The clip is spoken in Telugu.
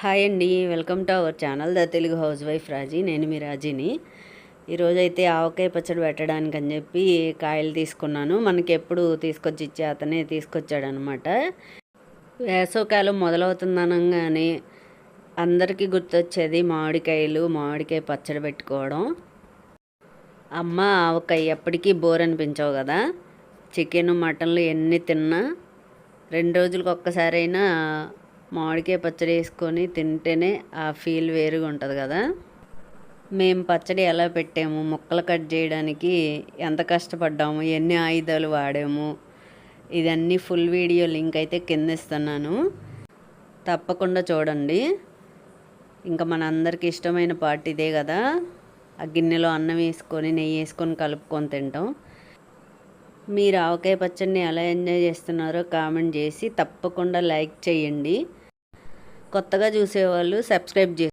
హాయ్ అండి, welcome to our channel the Telugu housewife Raji. నేను మీ రాజీని. ఈరోజైతే ఆవకాయ పచ్చడి పెట్టడానికి అని చెప్పి కాయలు తీసుకున్నాను. మనకి ఎప్పుడు తీసుకొచ్చి ఇచ్చే అతనే తీసుకొచ్చాడనమాట. వేసవకాలం మొదలవుతుందనగానే అందరికీ గుర్తొచ్చేది మామిడికాయ పచ్చడి పెట్టుకోవడం. అమ్మ ఆవకాయ ఎప్పటికీ బోర్ అనిపించవు కదా. చికెన్ మటన్లు ఎన్ని తిన్నా 2 రోజులకు ఒక్కసారైనా మామిడికాయ పచ్చడి వేసుకొని తింటేనే ఆ ఫీల్ వేరుగా ఉంటుంది కదా. మేము పచ్చడి ఎలా పెట్టాము, ముక్కలు కట్ చేయడానికి ఎంత కష్టపడ్డాము, ఎన్ని ఆయుధాలు వాడాము, ఇదన్నీ ఫుల్ వీడియో లింక్ అయితే కింద ఇస్తున్నాను, తప్పకుండా చూడండి. ఇంకా మన అందరికీ ఇష్టమైన పార్ట్ ఇదే కదా. ఆ గిన్నెలో అన్నం వేసుకొని నెయ్యి వేసుకొని కలుపుకొని తింటాం. మీరు ఆవకాయ పచ్చడిని ఎలా ఎంజాయ్ చేస్తున్నారో కామెంట్ చేసి తప్పకుండా లైక్ చేయండి. కొత్తగా చూసేవాళ్ళు సబ్స్క్రైబ్ చేయండి.